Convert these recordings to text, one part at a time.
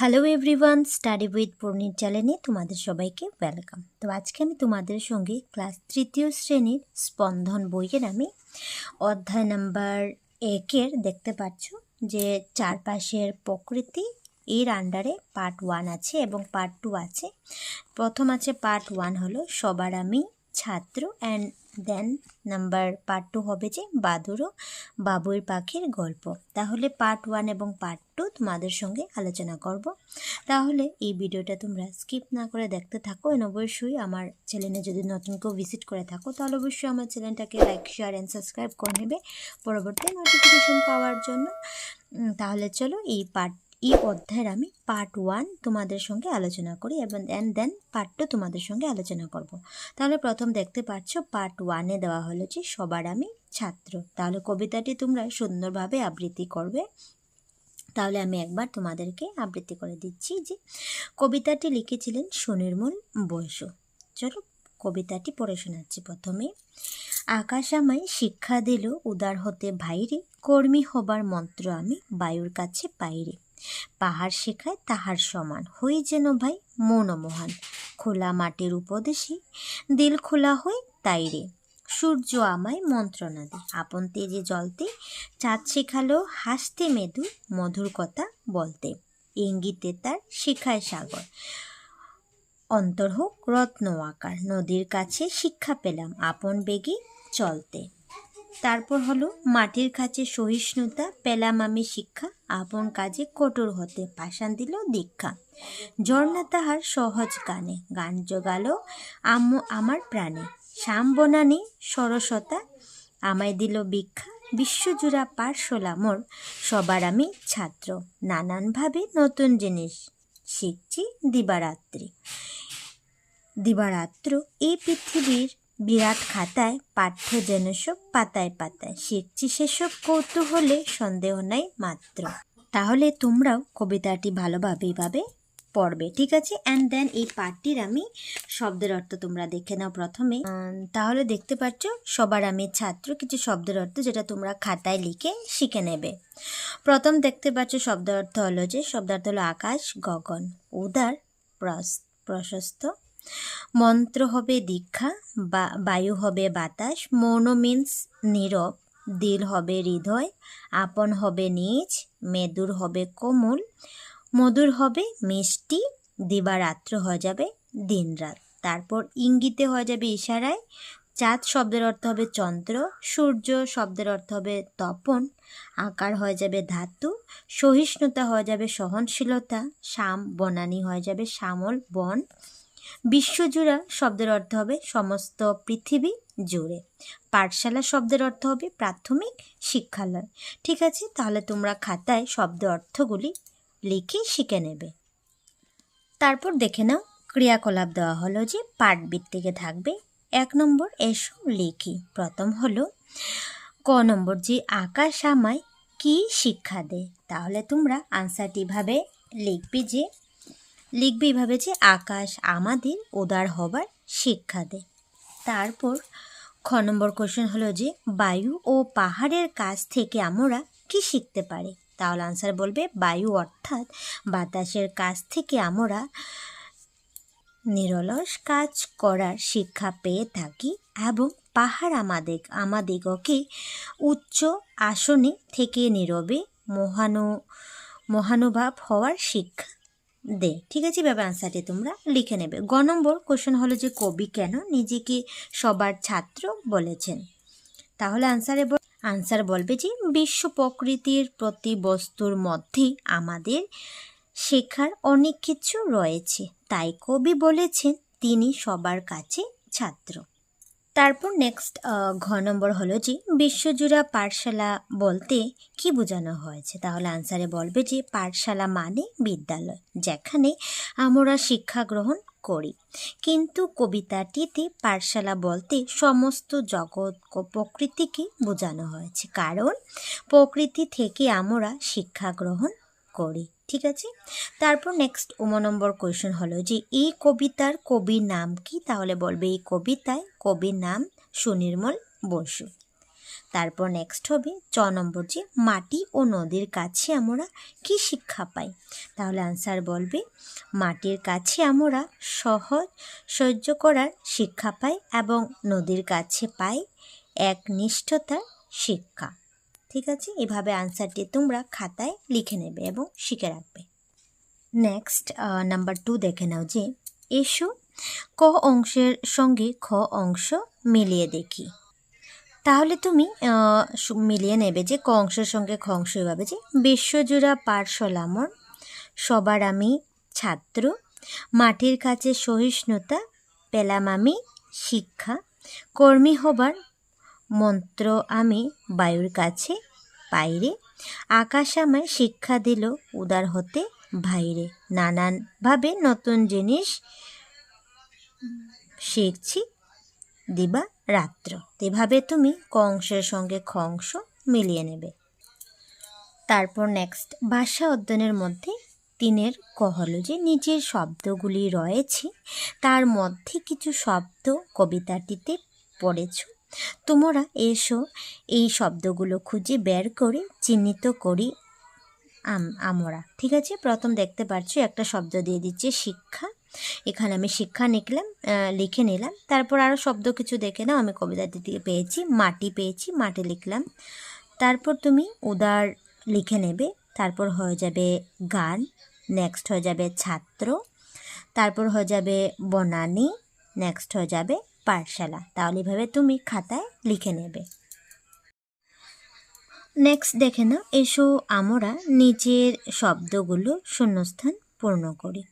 Hello everyone, study with পূর্ণির চ্যানেলে তোমাদের সবাইকে ওয়েলকাম। তো আজকে আমি তোমাদের সঙ্গে ক্লাস তৃতীয় শ্রেণীর স্পন্দন বইয়ের আমি অধ্যায় নাম্বার 1-এর দেখতে পাচ্ছ যে চারপাশের প্রকৃতি এর আন্ডারে পার্ট 1 আছে এবং পার্ট 2 আছে। প্রথম আছে পার্ট 1 হলো সবার আমি ছাত্র, অ্যান্ড দেন নাম্বার পার্ট 2 হবে যে বাদুড় বাবুই পাখির গল্প। তাহলে পার্ট 1 এবং পার্ট 2 তোমাদের সঙ্গে আলোচনা করব। তাহলে এই ভিডিওটা তোমরা স্কিপ না করে দেখতে থাকো। এবং অবশ্যই আমার চ্যানেলে যদি নতুন কেউ ভিজিট করে থাকো তাহলে অবশ্যই আমার চ্যানেলটাকে লাইক, শেয়ার অ্যান্ড সাবস্ক্রাইব করে নেবে পরবর্তী নোটিফিকেশন পাওয়ার জন্য। তাহলে চলো এই অধ্যায়ের আমি পার্ট 1 তোমাদের সঙ্গে আলোচনা করি এবং দেন পার্ট 2 তোমাদের সঙ্গে আলোচনা করব। তাহলে প্রথম দেখতে পাচ্ছ পার্ট 1-এ দেওয়া হলো যে সবার আমি ছাত্র। তাহলে কবিতাটি তোমরা সুন্দরভাবে আবৃত্তি করবে। তাহলে আমি একবার তোমাদেরকে আবৃত্তি করে দিচ্ছি যে কবিতাটি লিখেছিলেন সুনির্মল বসু। চলো কবিতাটি পড়ে শোনাচ্ছি। প্রথমে, আকাশ আমায় শিক্ষা দিল উদার হতে ভাইরে, কর্মী হবার মন্ত্র আমি বায়ুর কাছে পাইরে। পাহাড় শেখায় তাহার সমান, হই যেন ভাই মনোমোহন। খোলা মাটির উপদেশে দিল খোলা হই তাইরে। সূর্য আমায় মন্ত্রণা দে আপন তেজে জ্বলতে, চাঁদ শেখালো হাসতে মেদু মধুর কথা বলতে। ইঙ্গিতে তার শিখায় সাগর, অন্তর হোক রত্ন আকার। নদীর কাছে শিক্ষা পেলাম আপন বেগে চলতে। তারপর হলো মাটির কাছে সহিষ্ণুতা পেলাম আমি শিক্ষা, আপন কাজে কঠোর হতে পাষাণ দিল দীক্ষা। ঝর্ণা তাহার সহজ গানে গান জোগালো আমার প্রাণে। শ্যাম বনানী সরসতা আমায় দিল ভিক্ষা, বিশ্বজুড়া পাঠশালা মোর সবার আমি ছাত্র। নানানভাবে নতুন জিনিস শিখছি দিবারাত্র এই পৃথিবীর বিরাট খাতায় পাঠ্য যেন সব পাতায় পাতায়, শিখছি সেসব কৌতূহলে সন্দেহ নাই মাত্র। তাহলে তোমরাও কবিতাটি ভালোভাবে এইভাবে পড়বে, ঠিক আছে? অ্যান্ড দেন এই পাঠটির আমি শব্দের অর্থ তোমরা দেখে নাও প্রথমে। তাহলে দেখতে পাচ্ছ সবার আমি ছাত্র, কিছু শব্দের অর্থ যেটা তোমরা খাতায় লিখে শিখে নেবে। প্রথম দেখতে পাচ্ছ শব্দের অর্থ হলো যে শব্দার্থ হলো আকাশ গগন, উদার প্রশস্ত, মন্ত্র হবে দীক্ষা, বায়ু হবে বাতাস, মৌন মিন্স নীরব, দিল হবে হৃদয়, আপন হবে নিজ, মেদুর হবে কোমল, মধুর হবে মিষ্টি, দিবারাত্র হয়ে যাবে দিন রাত। তারপর ইঙ্গিতে হয়ে যাবে ইশারায়। চাঁদ শব্দের অর্থ হবে চন্দ্র, সূর্য শব্দের অর্থ হবে তপন, আকার হয়ে যাবে ধাতু, সহিষ্ণুতা হয়ে যাবে সহনশীলতা, শ্যাম বনানী হয়ে যাবে শ্যামল বন, বিশ্বজুড়া শব্দের অর্থ হবে সমস্ত পৃথিবী জুড়ে, পাঠশালা শব্দের অর্থ হবে প্রাথমিক শিক্ষালয়। ঠিক আছে, তাহলে তোমরা খাতায় শব্দ অর্থগুলি লিখে শিখে নেবে। তারপর দেখে নাও ক্রিয়াকলাপ দেওয়া হলো যে পাঠ ভিত্তিকে থাকবে। 1 নম্বর এসো লিখি। প্রথম হলো ক নম্বর যে আকাশ আমায় কি শিক্ষা দেয়। তাহলে তোমরা আনসারটি ভাবে লিখবে এইভাবে যে আকাশ আমাদের উদার হবার শিক্ষা দেয়। তারপর খ নম্বর কোশ্চেন হলো যে বায়ু ও পাহাড়ের কাছ থেকে আমরা কি শিখতে পারি। তাহলে আনসার বলবে বায়ু অর্থাৎ বাতাসের কাছ থেকে আমরা নিরলস কাজ করার শিক্ষা পেয়ে থাকি এবং পাহাড় আমাদিগকে উচ্চ আসনে থেকে নীরবে মহানুভব হওয়ার শিক্ষা দে। ঠিক আছে, এভাবে আনসারটি তোমরা লিখে নেবে। গ নম্বর কোশ্চেন হলো যে কবি কেন নিজেকে সবার ছাত্র বলেছেন। তাহলে আনসার বলবে যে বিশ্ব প্রকৃতির প্রতি বস্তুর মধ্যে আমাদের শেখার অনেক কিছু রয়েছে, তাই কবি বলেছেন তিনি সবার কাছে ছাত্র। তারপর নেক্সট ঘ নম্বর হলো যে বিশ্বজুড়া পাঠশালা বলতে কি বোঝানো হয়েছে। তাহলে আনসারে বলবে যে পাঠশালা মানে বিদ্যালয়, যেখানে আমরা শিক্ষা গ্রহণ করি। কিন্তু কবিতাটিতে পাঠশালা বলতে সমস্ত জগৎ প্রকৃতিকে বোঝানো হয়েছে, কারণ প্রকৃতি থেকে আমরা শিক্ষা গ্রহণ করি। ঠিক আছে, তারপর নেক্সট নম্বর কোয়েশ্চেন হলো যে এই কবিতার কবির নাম কি। তাহলে বলবে এই কবিতায় কবির নাম সুনির্মল বসু। তারপর নেক্সট হবে 6 নম্বর, যে মাটি ও নদীর কাছে আমরা কি শিক্ষা পাই। তাহলে আনসার বলবে মাটির কাছে আমরা সহ্য করার শিক্ষা পাই এবং নদীর কাছে পাই একনিষ্ঠতার শিক্ষা। ঠিক আছে, এভাবে আনসারটি তোমরা খাতায় লিখে নেবে এবং শিখে রাখবে। নেক্সট নাম্বার 2 দেখে নাও, যে এসো ক অংশের সঙ্গে খ অংশ মিলিয়ে দেখি। তাহলে তুমি মিলিয়ে নেবে যে ক অংশের সঙ্গে খ অংশ এভাবে, যে বিশ্বজোড়া পাঠশালা আমার, সবার আমি ছাত্র, মাটির কাছে সহিষ্ণুতা পেলাম আমি শিক্ষা, কর্মী হবার মন্ত্র আমি বায়ুর কাছে পাইরে, আকাশ আমায় শিক্ষা দিল উদার হতে ভাইরে, নানানভাবে নতুন জিনিস শিখছি দিবা রাত্র। এভাবে তুমি ক অংশের সঙ্গে খ অংশ মিলিয়ে নেবে। তারপর নেক্সট ভাষা অধ্যয়নের মধ্যে 3 ক হলো, যে নিচের শব্দগুলি রয়েছে তার মধ্যে কিছু শব্দ কবিতাটিতে পড়েছ, তোমরা এসো এই শব্দগুলো খুঁজে বের করে চিহ্নিত করি আমরা। ঠিক আছে, প্রথম দেখতে পাচ্ছ একটা শব্দ দিয়ে দিচ্ছে শিক্ষা, এখানে আমি শিক্ষা লিখে নিলাম। তারপর আরও শব্দ কিছু দেখে নাও, আমি কবিতাটি থেকে পেয়েছি মাটি লিখলাম। তারপর তুমি উদার লিখে নেবে, তারপর হয়ে যাবে গান, নেক্সট হয়ে যাবে ছাত্র, তারপর হয়ে যাবে বনানী, নেক্সট হয়ে যাবে পাঠশালা। তাহলে এভাবে তুমি খাতায় লিখে নেবে। নেক্সট দেখে নাও, এসো আমরা নিচের শব্দগুলো শূন্যস্থান পূর্ণ করি।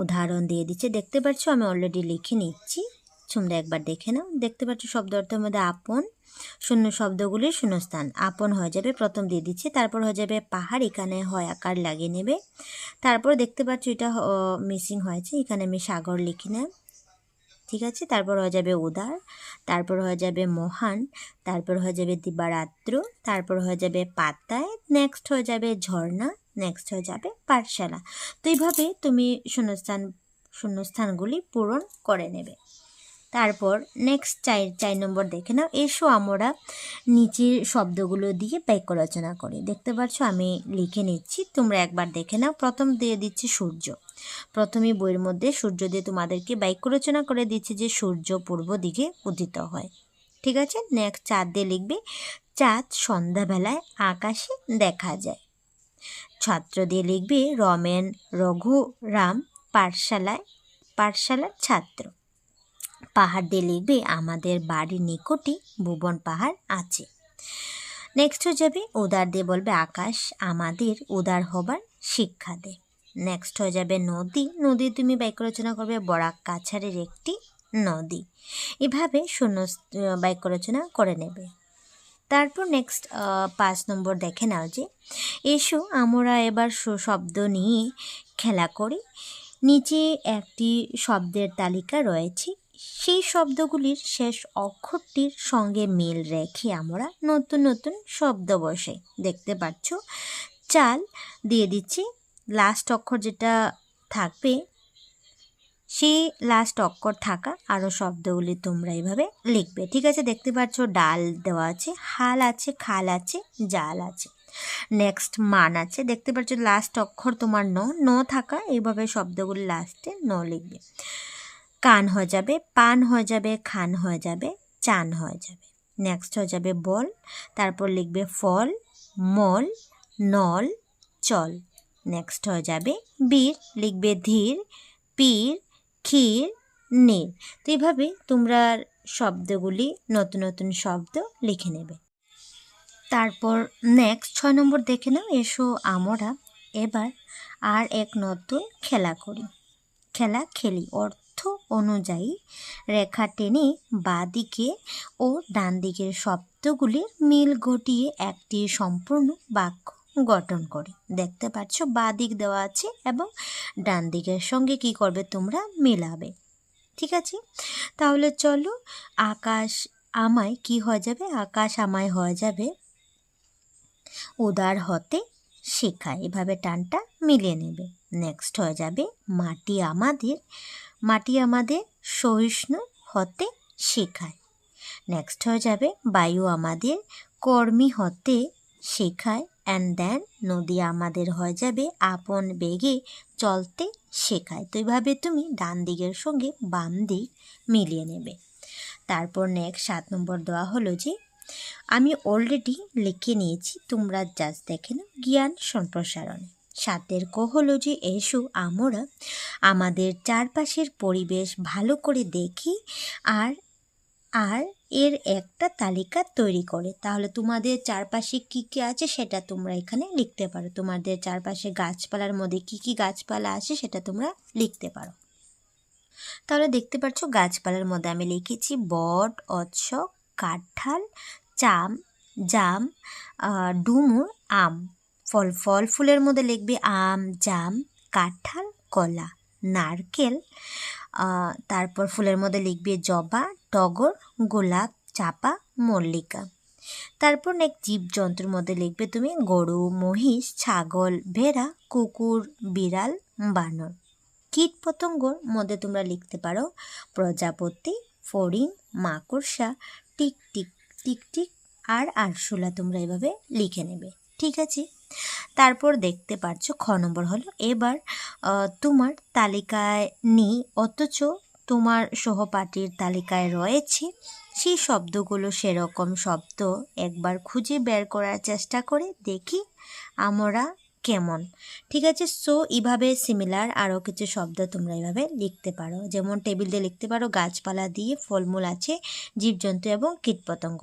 উদাহরণ দিয়ে দিচ্ছে, দেখতে পাচ্ছ আমি অলরেডি লিখে নিচ্ছি, তোমরা একবার দেখে নাও। দেখতে পাচ্ছ শব্দ অর্থের মধ্যে আপন, শূন্য শব্দগুলির শূন্যস্থান আপন হয়ে যাবে, প্রথম দিয়ে দিচ্ছে। তারপর হয়ে যাবে পাহাড়, এখানে হয় আকার লাগিয়ে নেবে। তারপর দেখতে পাচ্ছ এটা মিসিং হয়েছে, এখানে আমি সাগর লিখি না। ঠিক আছে, তারপর হয়ে যাবে উদার, তারপর হয়ে যাবে মহান, তারপর হয়ে যাবে দিবারাত্র, তারপর হয়ে যাবে পাতায়, নেক্সট হয়ে যাবে ঝর্ণা, নেক্সট হয়ে যাবে পাঠশালা। তো এইভাবে তুমি শূন্যস্থানগুলি পূরণ করে নেবে। তারপর নেক্সট 4 নম্বর দেখে নাও, এসো আমরা নিচের শব্দগুলো দিয়ে বাক্য রচনা করি। দেখতে পাচ্ছ আমি লিখে নিচ্ছি, তোমরা একবার দেখে নাও। প্রথম দিয়ে দিচ্ছি সূর্য, প্রথমেই বইয়ের মধ্যে সূর্য দিয়ে তোমাদেরকে বাক্য রচনা করে দিচ্ছে যে সূর্য পূর্ব দিকে উদিত হয়। ঠিক আছে, নেক্সট চাঁদ দিয়ে লিখবে, চাঁদ সন্ধ্যাবেলায় আকাশে দেখা যায়। ছাত্র দিয়ে লিখবে, রমেন রঘুরাম পাঠশালার ছাত্র। পাহাড় দিয়ে লিখবে, আমাদের বাড়ির নিকটে ভুবন পাহাড় আছে। নেক্সট হয়ে যাবে উদার দিয়ে বলবে, আকাশ আমাদের উদার হবার শিক্ষা দেয়। নেক্সট হয়ে যাবে নদী তুমি বাক্য রচনা করবে, বরাক কাছাড়ের একটি নদী। এভাবে বাক্য রচনা করে নেবে। তারপর নেক্সট 5 নম্বর দেখে নাও, যে এসো আমরা এবার শব্দ নিয়ে খেলা করি। নিচে একটি শব্দের তালিকা রয়েছে, সেই শব্দগুলির শেষ অক্ষরটির সঙ্গে মিল রেখে আমরা নতুন নতুন শব্দ বসে। দেখতে পাচ্ছ চাল দিয়ে দিচ্ছি, লাস্ট অক্ষর যেটা থাকবে সেই লাস্ট অক্ষর থাকা আরও শব্দগুলি তোমরা এইভাবে লিখবে। ঠিক আছে, দেখতে পাচ্ছ ডাল দেওয়া আছে, হাল আছে, খাল আছে, জাল আছে। নেক্সট মান আছে, দেখতে পাচ্ছ লাস্ট অক্ষর তোমার ন থাকা, এইভাবে শব্দগুলি লাস্টে লিখবে। কান হয়ে যাবে, পান হয়ে যাবে, খান হয়ে যাবে, চান হয়ে যাবে। নেক্সট হয়ে যাবে বল, তারপর লিখবে ফল, মল, নল, চল। নেক্সট হয়ে যাবে বীর, লিখবে ধীর, পীর, ক্ষীর, নীর। তো এইভাবে তোমরা শব্দগুলি নতুন নতুন শব্দ লিখে নেবে। তারপর নেক্সট 6 নম্বর দেখে নাও, এসো আমরা এবার আর এক নতুন খেলা খেলি। অর্থ অনুযায়ী রেখা টেনে বাঁ দিকে ও ডান দিকের শব্দগুলির মিল ঘটিয়ে একটি সম্পূর্ণ বাক্য গঠন করি। দেখতে পাচ্ছ বাঁ দিক দেওয়া আছে এবং ডান দিকের সঙ্গে কি করবে তোমরা মিলাবে। ঠিক আছে, তাহলে চলো, আকাশ আমায় কি হয়ে যাবে, আকাশ আমায় হয়ে যাবে উদার হতে শেখায়। এভাবে টানটা মিলিয়ে নেবে। নেক্সট হয়ে যাবে মাটি আমাদের সহিষ্ণু হতে শেখায়। নেক্সট হয়ে যাবে বায়ু আমাদের কর্মী হতে শেখায়, অ্যান্ড দেন নদী আমাদের হয়ে যাবে আপন বেগে চলতে শেখায়। তো এইভাবে তুমি ডান দিকের সঙ্গে বাম দিক মিলিয়ে নেবে। তারপর নেক্সট 7 নম্বর দেওয়া হলো যে আমি অলরেডি লিখে নিয়েছি, তোমরা জাস্ট দেখে নাও, জ্ঞান সম্প্রসারণ। 7 ক হলো যে এসো আমরা আমাদের চারপাশের পরিবেশ ভালো করে দেখি আর আর এর একটা তালিকা তৈরি করে। তাহলে তোমাদের চারপাশে কী কী আছে সেটা তোমরা এখানে লিখতে পারো। তোমাদের চারপাশে গাছপালার মধ্যে কী কী গাছপালা আছে সেটা তোমরা লিখতে পারো। তাহলে দেখতে পাচ্ছ গাছপালার মধ্যে আমি লিখেছি বট, অশ্বক, কাঁঠাল, জাম, ডুমুর, আম। ফল ফুলের মধ্যে লিখবে আম, জাম, কাঁঠাল, কলা, নারকেল। তারপর ফুলের মধ্যে লিখবে জবা, টগর, গোলাপ, চাপা, মল্লিকা। তারপর নেক্সট জীবজন্তুর মধ্যে লিখবে তুমি গরু, মহিষ, ছাগল, ভেড়া, কুকুর, বিড়াল, বানর। কীটপতঙ্গর মধ্যে তোমরা লিখতে পারো প্রজাপতি, ফড়িং, মাকড়সা, টিকটিক আর আরশোলা। তোমরা এভাবে লিখে নেবে, ঠিক আছে। তারপর দেখতে পাচ্ছ খ নম্বর হলো এবার তোমার তালিকায় নেই অথচ তোমার সহপাঠীর তালিকায় রয়েছে সেই শব্দগুলো, সেরকম শব্দ একবার খুঁজে বের করার চেষ্টা করে দেখি আমরা কেমন, ঠিক আছে। সো এইভাবে সিমিলার আরও কিছু শব্দ তোমরা এইভাবে লিখতে পারো, যেমন টেবিল দিয়ে লিখতে পারো গাছপালা দিয়ে, ফলমূল আছে, জীবজন্তু এবং কীটপতঙ্গ।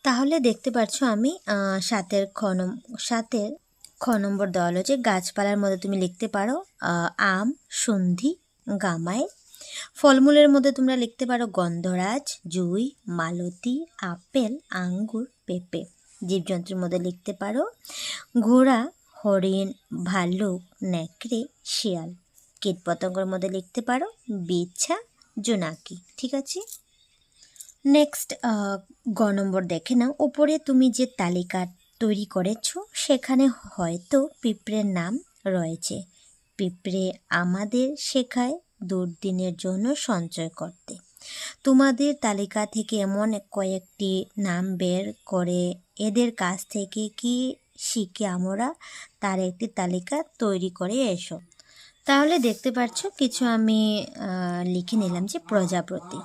তাহলে দেখতে পাচ্ছ আমি 7 খ নম্বর দেওয়া হলো যে গাছপালার মধ্যে তুমি লিখতে পারো আম, সন্ধি, গামাই। ফলমূলের মধ্যে তোমরা লিখতে পারো গন্ধরাজ, জুই, মালতী, আপেল, আঙ্গুর, পেঁপে। জীবজন্তুর মধ্যে লিখতে পারো ঘোড়া, হরিণ, ভাল্লুক, নেকড়ে, শিয়াল। কীটপতঙ্গের মধ্যে লিখতে পারো বিছা, জোনাকি, ঠিক আছে। নেক্সট গ নম্বর দেখে নাও, উপরে তুমি যে তালিকা তৈরি করেছো সেখানে হয়তো পিঁপড়ের নাম রয়েছে। পিঁপড়ে আমাদের শেখায় দুর্দিনের জন্য সঞ্চয় করতে। তোমাদের তালিকা থেকে এমন কয়েকটি নাম বের করে এদের কাছ থেকে কি শিখে আমরা তার একটি তালিকা তৈরি করে এসো। তাহলে দেখতে পাচ্ছ কিছু আমি লিখে নিলাম যে প্রজাপতি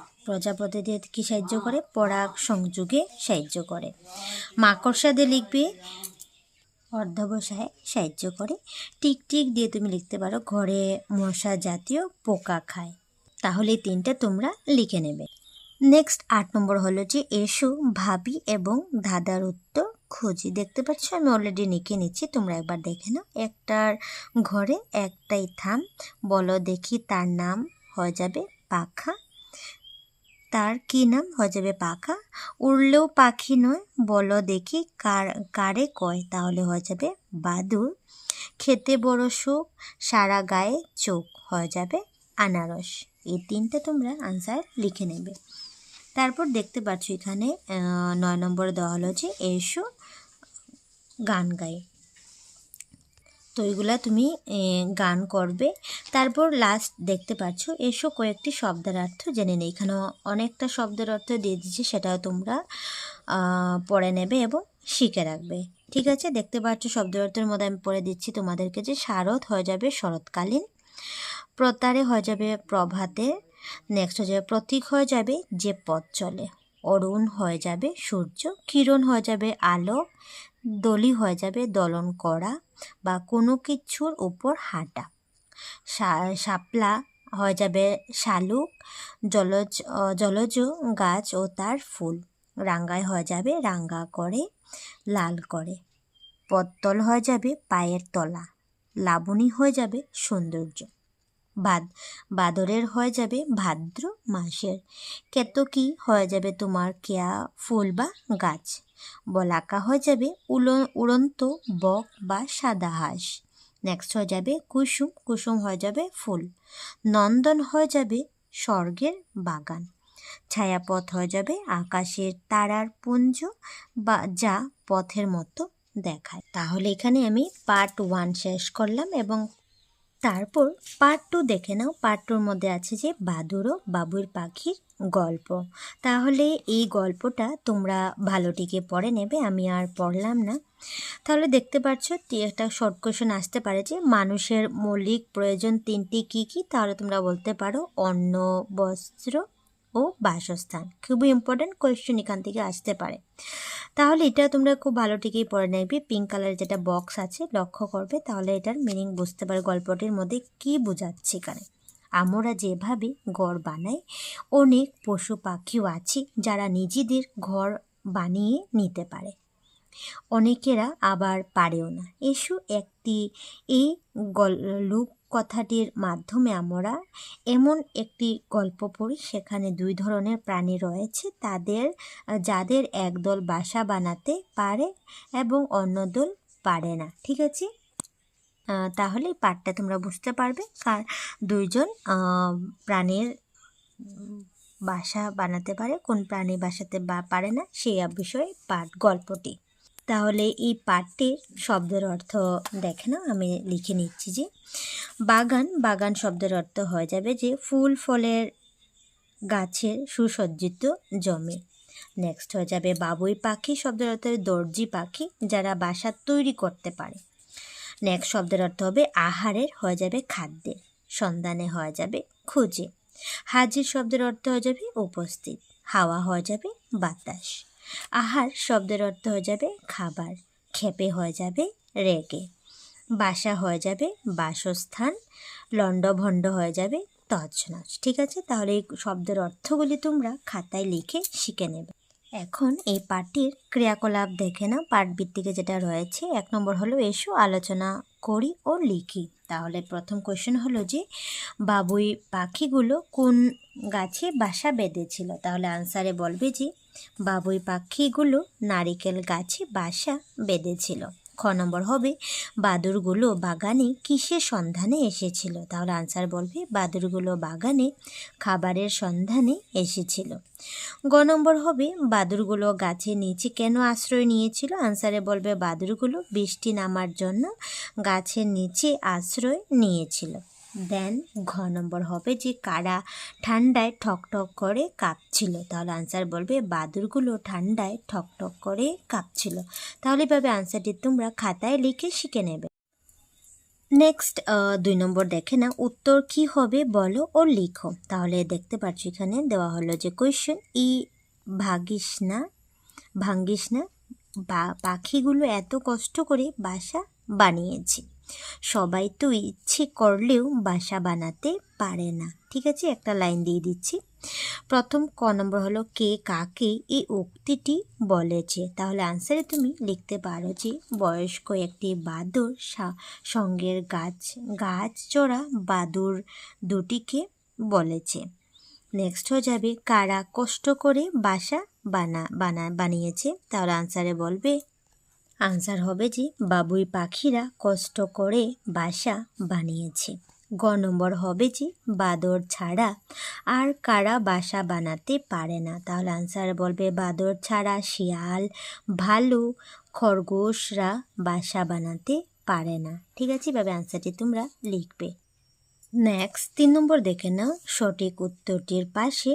দিয়ে কী সাহায্য করে, পরাগ সংযোগে সাহায্য করে। মাকড়সা দিয়ে লিখবে অর্ধবসায় সাহায্য করে। টিকটিক দিয়ে তুমি লিখতে পারো ঘরে মশা জাতীয় পোকা খায়। তাহলে এই 3টা তোমরা লিখে নেবে। নেক্সট 8 নম্বর হলো যে এসো ভাবি এবং ধাঁধার উত্তর খুঁজি। দেখতে পাচ্ছ আমি অলরেডি লিখে নিচ্ছি, তোমরা একবার দেখে নাও। একটার ঘরে একটাই থাম, বলো দেখি তার নাম হয়ে যাবে পাখা। তার কি নাম হয়ে যাবে পাখা। উড়লেও পাখি নয়, বলো দেখি কারে কয়, তাহলে হয়ে যাবে বাদুর। খেতে বড় সুখ, সারা গায়ে চোখ, হয়ে যাবে আনারস। এই 3টা তোমরা আনসার লিখে নেবে। তারপর দেখতে পাচ্ছ এখানে 9 নম্বর দেওয়া হলো যে এসো গান গাই। তো এগুলা তুমি গান করবে। তারপর লাস্ট দেখতে পাচ্ছ এসো কয়েকটি শব্দের অর্থ জেনে নেই। এখানে অনেকটা শব্দের অর্থ দিয়ে দিচ্ছে, সেটাও তোমরা পড়ে নেবে এবং শিখে রাখবে, ঠিক আছে। দেখতে পাচ্ছ শব্দের অর্থের মধ্যে আমি পড়ে দিচ্ছি তোমাদেরকে যে শারদ হয়ে যাবে শরৎকালীন, প্রতারে হয়ে যাবে প্রভাতে, নেক্সট হয়ে যাবে প্রতীক হয়ে যাবে যে পথ চলে, অরুণ হয়ে যাবে সূর্য, কিরণ হয়ে যাবে আলো, দলি হয়ে যাবে দলন করা বা কোনো কিছুর উপর হাঁটা, শাপলা হয়ে যাবে শালুক, জলজ গাছ ও তার ফুল, রাঙ্গায় হয়ে যাবে রাঙ্গা করে লাল করে, পত্তল হয়ে যাবে পায়ের তলা, লাবণী হয়ে যাবে সৌন্দর্য, বাদরের হয়ে যাবে ভাদ্র মাসের, কেতকী হয়ে যাবে তোমার কেয়া ফুল বা গাছ, বলাকা হয়ে যাবে উড়ন্ত বক বা সাদা হাঁস। নেক্সট হয়ে যাবে কুসুম হয়ে যাবে ফুল, নন্দন হয়ে যাবে স্বর্গের বাগান, ছায়াপথ হয়ে যাবে আকাশের তারার পুঞ্জ বা যা পথের মতো দেখায়। তাহলে এখানে আমি পার্ট 1 শেষ করলাম এবং তারপর পার্ট 2 দেখে নাও। পার্ট 2-র মধ্যে আছে যে বাদুর ও বাবুই পাখির গল্প। তাহলে এই গল্পটা তোমরা ভালোটিকে পড়ে নেবে, আমি আর পড়লাম না। তাহলে দেখতে পাচ্ছ একটা শর্ট কোয়েশ্চেন আসতে পারে যে মানুষের মৌলিক প্রয়োজন 3টি কী কী? তাহলে তোমরা বলতে পারো অন্ন, বস্ত্র ও বাসস্থান। খুবই ইম্পর্ট্যান্ট কোয়েশ্চেন এখান থেকে আসতে পারে। তাহলে এটা তোমরা খুব ভালো ঠিকই পড়ে নেবে। পিঙ্ক কালারের যেটা বক্স আছে লক্ষ্য করবে, তাহলে এটার মিনিং বুঝতে পারে গল্পটির মধ্যে কি বোঝাচ্ছে এখানে। আমরা যেভাবে ঘর বানাই, অনেক পশু পাখিও আছে যারা নিজেদের ঘর বানিয়ে নিতে পারে, অনেকেরা আবার পারেও না। এসো এই কথাটির মাধ্যমে আমরা এমন একটি গল্প পড়ি, সেখানে 2 ধরনের প্রাণী রয়েছে, যাদের একদল বাসা বানাতে পারে এবং অন্য দল পারে না। ঠিক আছে, তাহলে এই পার্টটা তোমরা বুঝতে পারবে কার 2জন প্রাণীর বাসা বানাতে পারে, কোন প্রাণী বাসাতে পারে না, সেই বিষয়ে গল্পটি। তাহলে এই পাঠটির শব্দের অর্থ দেখে না, আমি লিখে নিচ্ছি যে বাগান শব্দের অর্থ হয়ে যাবে যে ফুল ফলের গাছের সুসজ্জিত জমি। নেক্সট হয়ে যাবে বাবুই পাখি শব্দের অর্থ দর্জি পাখি, যারা বাসা তৈরি করতে পারে। নেক্সট শব্দের অর্থ হবে আহারের, হয়ে যাবে খাদ্যের। সন্ধানে হয়ে যাবে খুঁজে। হাজির শব্দের অর্থ হয়ে যাবে উপস্থিত। হাওয়া হয়ে যাবে বাতাস। আহার শব্দের অর্থ হয়ে যাবে খাবার। ক্ষেপে হয়ে যাবে রেগে। বাসা হয়ে যাবে বাসস্থান। লণ্ডভণ্ড হয়ে যাবে তছনছ। ঠিক আছে, তাহলে এই শব্দের অর্থগুলি তোমরা খাতায় লিখে শিখে নেবে। এখন এই পাঠটির ক্রিয়াকলাপ দেখে না। পাঠ ভিত্তিকে যেটা রয়েছে, 1 নম্বর হলো এসো আলোচনা করি ও লিখি। তাহলে প্রথম কোয়েশ্চেন হলো যে বাবুই পাখিগুলো কোন গাছে বাসা বেঁধেছিল? তাহলে আনসারে বলবে যে বাবুই পাখিগুলো নারিকেল গাছে বাসা বেঁধেছিল। খ নম্বর হবে বাদুড়গুলো বাগানে কিসের সন্ধানে এসেছিল? তাহলে আনসার বলবে বাদুড়গুলো বাগানে খাবারের সন্ধানে এসেছিল। গ নম্বর হবে বাদুড়গুলো গাছের নিচে কেন আশ্রয় নিয়েছিল? আনসারে বলবে বাদুড়গুলো বৃষ্টি নামার জন্য গাছের নিচে আশ্রয় নিয়েছিল। দেন ঘ নম্বর হবে যে কারা ঠান্ডায় ঠকঠক করে কাঁপছিল? তাহলে আনসার বলবে বাদুড়গুলো ঠান্ডায় ঠকঠক করে কাঁপছিল। তাহলে এভাবে আনসারটি তোমরা খাতায় লিখে শিখে নেবে। নেক্সট 2 নম্বর দেখে না, উত্তর কি হবে বলো ও লিখো। তাহলে দেখতে পাচ্ছ এখানে দেওয়া হলো যে কোয়েশ্চেন ভাঙ্গিস না পাখিগুলো এত কষ্ট করে বাসা বানিয়েছে। সবাই তো ইচ্ছে করলেও বাসা বানাতে পারে না। ঠিক আছে, একটা লাইন দিয়ে দিচ্ছি। প্রথম ক নম্বর হলো কে কাকে এই উক্তিটি বলেছে? তাহলে আনসারে তুমি লিখতে পারো যে বয়স্ক একটি বাদুড় সঙ্গের গাছ চড়া বাদুড় দুটিকে বলেছে। নেক্সট হয়ে যাবে কারা কষ্ট করে বাসা বানিয়েছে? তাহলে আনসারে বলবে আনসার হবে যে বাবুই পাখিরা কষ্ট করে বাসা বানিয়েছে। গ নম্বর হবে যে বাদর ছাড়া আর কারা বাসা বানাতে পারে না? তাহলে আনসার বলবে বাদর ছাড়া শিয়াল, ভালুক, খরগোশরা বাসা বানাতে পারে না। ঠিক আছে, এভাবে আনসারটি তোমরা লিখবে। নেক্সট 3 নম্বর দেখে নাও, সঠিক উত্তরটির পাশে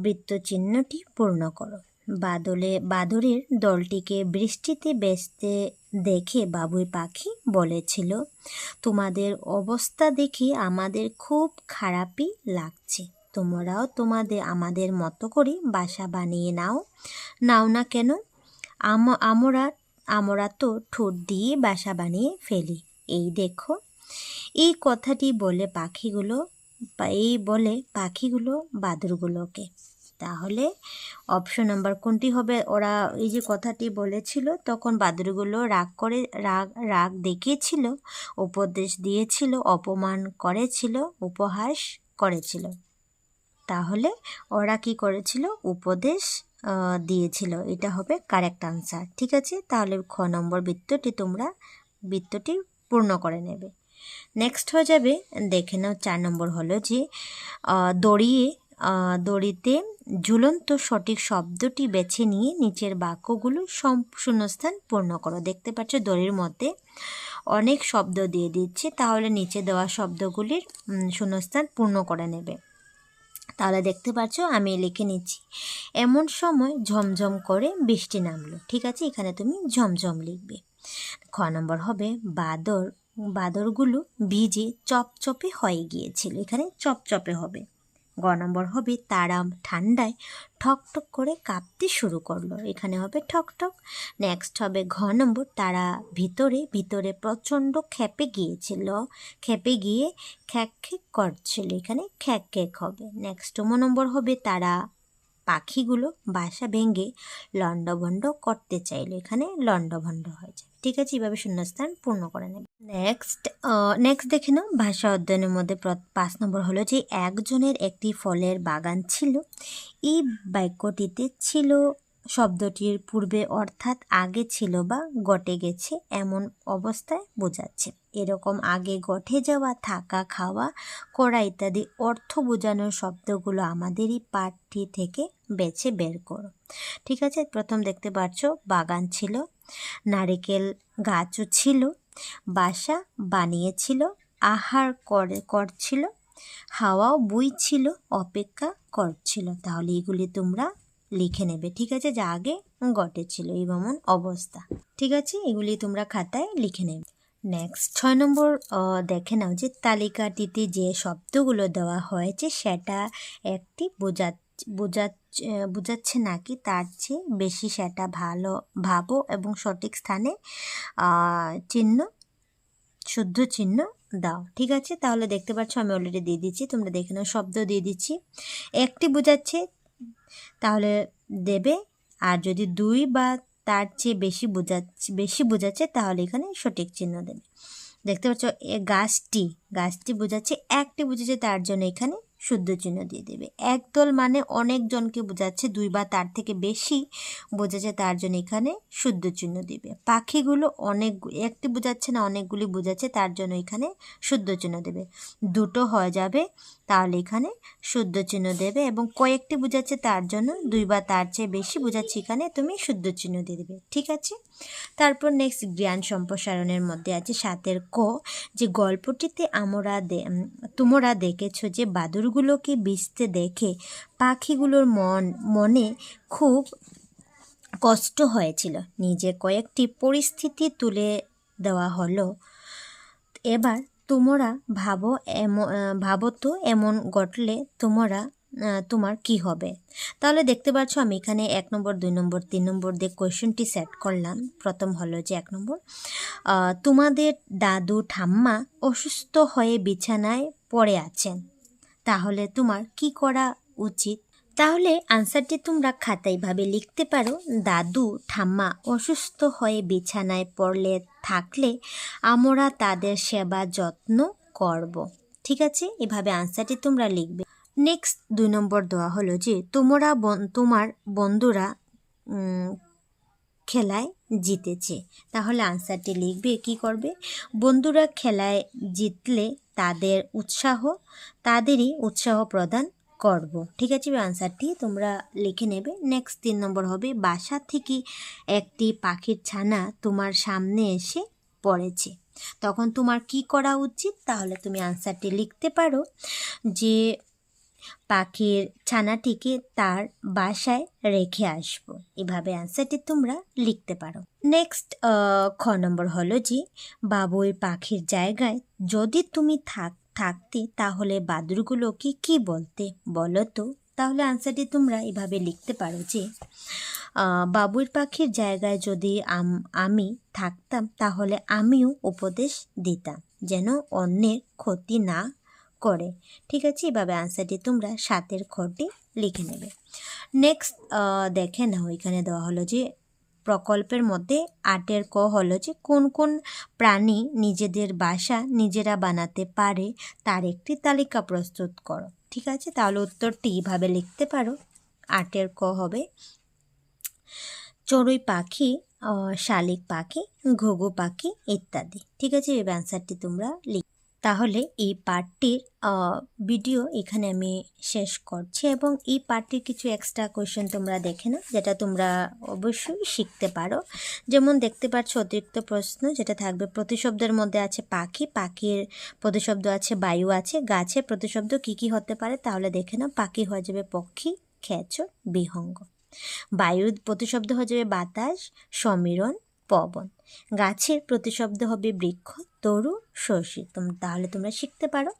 বৃত্তচিহ্নটি পূর্ণ করো। বাদরের দলটিকে বৃষ্টিতে ভেজতে দেখে বাবুই পাখি বলেছিল, তোমাদের অবস্থা দেখে আমাদের খুব খারাপই লাগছে। তোমরাও আমাদের মতো করে বাসা বানিয়ে নাও না কেন? আমরা তো ঠোঁট দিয়ে বাসা বানিয়ে ফেলি, এই দেখো। এই কথাটি বলে পাখিগুলো বাদুড়গুলোকে। তাহলে অপশন নাম্বার কোনটি হবে? ওরা এই যে কথাটি বলেছিল তখন বাদুড়গুলো রাগ দেখিয়েছিল, উপদেশ দিয়েছিল, অপমান করেছিল, উপহাস করেছিল। তাহলে ওরা কি করেছিল? উপদেশ দিয়েছিল। এটা হবে কারেক্ট আনসার। ঠিক আছে, তাহলে খ নম্বর বৃত্তটি পূর্ণ করে নেবে। নেক্সট হয়ে যাবে দেখে নাও 4 নম্বর হলো যে দড়িতে ঝুলন্ত সঠিক শব্দটি বেছে নিয়ে নিচের বাক্যগুলো শূন্যস্থান পূর্ণ করো। দেখতে পাচ্ছ দড়ির মধ্যে অনেক শব্দ দিয়ে দিচ্ছি, তাহলে নিচে দেওয়া শব্দগুলির শূন্যস্থান পূর্ণ করে নেবে। তাহলে দেখতে পাচ্ছ আমি লিখে নিচ্ছি, এমন সময় ঝমঝম করে বৃষ্টি নামলো। ঠিক আছে, এখানে তুমি ঝমঝম লিখবে। খ নম্বর হবে বাদরগুলো ভিজে চপচপে হয়ে গিয়েছিল, এখানে চপচপে হবে। গ নম্বর হবে তারা ঠান্ডায় ঠকঠক করে কাঁপতে শুরু করলো, এখানে হবে ঠকঠক। নেক্সট হবে ঘ নম্বর তারা ভিতরে প্রচণ্ড খেপে গিয়ে খ্যাক খ্যাক করছিল, এখানে খ্যাক খ্যাক হবে। নেক্সট নম্বর হবে তারা পাখিগুলো বাসা ভেঙে লণ্ডভণ্ড করতে চাইলো, এখানে লণ্ডভণ্ড হয়ে যায়। ঠিক আছে, এইভাবে শূন্যস্থান পূর্ণ করে নেবে। নেক্সট দেখে নাও ভাষা অধ্যয়নের মধ্যে 5 নম্বর হলো যে একজনের একটি ফলের বাগান ছিল। এই বাক্যটিতে ছিল শব্দটির পূর্বে অর্থাৎ আগে ছিল বা ঘটে গেছে এমন অবস্থায় বোঝাচ্ছে। এরকম আগে ঘটে যাওয়া, থাকা, খাওয়া, করা ইত্যাদি অর্থ বোঝানোর শব্দগুলো আমাদেরই পাঠটি থেকে বেছে বের করো। ঠিক আছে, প্রথম দেখতে পাচ্ছ বাগান ছিল, নারিকেল গাছও ছিল, বাসা বানিয়েছিল, আহার করছিল, হাওয়াও বইছিল, অপেক্ষা করছিল। তাহলে এগুলি তোমরা লিখে নেবে। ঠিক আছে, যা আগে ঘটেছিল এমন অবস্থা। ঠিক আছে, এগুলি তোমরা খাতায় লিখে নেবে। নেক্সট 6 নম্বর দেখে নাও যে তালিকাটিতে যে শব্দগুলো দেওয়া হয়েছে সেটা একটি বোঝাচ্ছে নাকি তার চেয়ে বেশি সেটা ভাবো এবং সঠিক স্থানে শুদ্ধ চিহ্ন দাও। ঠিক আছে, তাহলে দেখতে পাচ্ছ আমি অলরেডি দিয়ে দিচ্ছি, তোমরা দেখে নাও। শব্দ দিয়ে দিচ্ছি, একটি বোঝাচ্ছে তাহলে দেবে, আর যদি 2 বা তার চেয়ে বেশি বোঝাচ্ছে তাহলে এখানে সঠিক চিহ্ন দেবে। দেখতে পাচ্ছ গাছটি বোঝাচ্ছে, একটি বোঝাচ্ছে তার জন্য এখানে শুদ্ধ চিহ্ন দিয়ে দেবে। একদল মানে অনেকজনকে বোঝাচ্ছে, 2 বা তার থেকে বেশি বোঝাচ্ছে তার জন্য এখানে শুদ্ধ চিহ্ন দিবে। পাখিগুলো একটি বোঝাচ্ছে না অনেকগুলি বোঝাচ্ছে তার জন্য এখানে শুদ্ধ চিহ্ন দেবে। 2টো হয়ে যাবে তাহলে এখানে শুদ্ধ চিহ্ন দেবে, এবং কয়েকটি বোঝাচ্ছে তার জন্য 2 বা তার চেয়ে বেশি বোঝাচ্ছে এখানে তুমি শুদ্ধ চিহ্ন দিয়ে দেবে। ঠিক আছে, তারপর নেক্সট জ্ঞান সম্প্রসারণের মধ্যে আছে 7 ক, যে গল্পটিতে তোমরা দেখেছো যে বাদুড়গুলোকে ভিজতে দেখে পাখিগুলোর মনে খুব কষ্ট হয়েছিল। নিজে কয়েকটি পরিস্থিতি তুলে দেওয়া হলো। এবার তোমরা ভাবো তো এমন ঘটলে তোমার কি হবে। তাহলে দেখতে পাচ্ছ আমি এখানে 1 নম্বর 2 নম্বর 3 নম্বর দিয়ে কোয়েশ্চনটি সেট করলাম। প্রথম হলো যে 1 নম্বর, তোমাদের দাদু ঠাম্মা অসুস্থ হয়ে বিছানায় পড়ে আছেন, তাহলে তোমার কি করা উচিত। তাহলে আনসারটি তোমরা খাতায় ভাবে লিখতে পারো, দাদু ঠাম্মা অসুস্থ হয়ে বিছানায় থাকলে আমরা তাদের সেবা যত্ন করব। ঠিক আছে, এভাবে আনসারটি তোমরা লিখবে। নেক্সট 2 নম্বর দেওয়া হলো যে তোমার বন্ধুরা খেলায় জিতেছে, তাহলে আনসারটি লিখবে, কি করবে, বন্ধুরা খেলায় জিতলে তাদেরই উৎসাহ প্রদান করব। ঠিক আছে, আনসারটি তোমরা লিখে নেবে। নেক্সট 3 নম্বর হবে বাসা থেকে একটি পাখির ছানা তোমার সামনে এসে পড়েছে, তখন তোমার কি করা উচিত। তাহলে তুমি আনসারটি লিখতে পারো যে পাখির ছানাটিকে তার বাসায় রেখে আসবো। এভাবে আনসারটি তোমরা লিখতে পারো। নেক্সট খ নম্বর হলো যে বাবুই পাখির জায়গায় যদি তুমি থাকতে তাহলে বাদুড়গুলোকে কি বলতে বলো তো। তাহলে আনসারটি তোমরা এভাবে লিখতে পারো যে বাবুই পাখির জায়গায় যদি আমি থাকতাম তাহলে আমিও উপদেশ দিতাম যেন অন্যের ক্ষতি না করে। ঠিক আছে, এভাবে আনসারটি তোমরা 7 খটি লিখে নেবে। নেক্সট দেখে নাও, এখানে দেওয়া হলো যে প্রকল্পের মধ্যে 8 ক হলো যে কোন কোন প্রাণী নিজেদের বাসা নিজেরা বানাতে পারে তার একটি তালিকা প্রস্তুত করো। ঠিক আছে, তাহলে উত্তরটি এভাবে লিখতে পারো। 8 ক হবে চড়ুই পাখি, শালিক পাখি, ঘুঘু পাখি ইত্যাদি। ঠিক আছে, এই অ্যান্সারটি তোমরা তাহলে এই পার্টটির ভিডিও এখানে আমি শেষ করছি, এবং এই পার্টটির কিছু এক্সট্রা কোয়েশ্চেন তোমরা দেখে নাও, যেটা তোমরা অবশ্যই শিখতে পারো। যেমন দেখতে পাচ্ছ অতিরিক্ত প্রশ্ন যেটা থাকবে, প্রতিশব্দের মধ্যে আছে পাখি, পাখির প্রতিশব্দ আছে বায়ু আছে, গাছের প্রতিশব্দ কি কি হতে পারে, তাহলে দেখে নাও। পাখি হয়ে যাবে পক্ষী, খেচর, বিহঙ্গ। বায়ুর প্রতিশব্দ হয়ে যাবে বাতাস, সমীরণ, পবন। গাছের প্রতিশব্দ হবে বৃক্ষ, তরু, শশী। তাহলে তোমরা শিখতে পারো।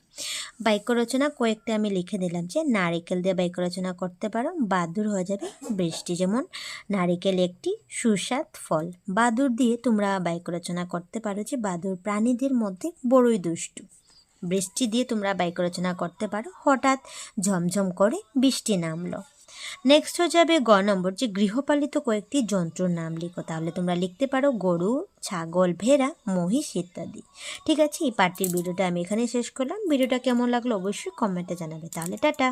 বাক্য রচনা কয়েকটা আমি লিখে দিলাম, যে নারিকেল দিয়ে বাক্য রচনা করতে পারো। বাদুর হয়ে যাবে বৃষ্টি, যেমন নারিকেল একটি সুস্বাদ ফল। বাদুর দিয়ে তোমরা বাক্য রচনা করতে পারো যে বাদুর প্রাণীদের মধ্যে বড়ই দুষ্টু। বৃষ্টি দিয়ে তোমরা বাক্য রচনা করতে পারো, হঠাৎ ঝমঝম করে বৃষ্টি নামলো। নেক্সট হয়ে যাবে গ নম্বর, যে গৃহপালিত কয়েকটি যন্ত্রর নাম লিখো। তাহলে তোমরা লিখতে পারো গরু, ছাগল, ভেড়া, মহিষ ইত্যাদি। ঠিক আছে, এই পার্টির ভিডিওটা আমি এখানে শেষ করলাম। ভিডিওটা কেমন লাগলো অবশ্যই কমেন্টে জানাবে। তাহলে টাটা।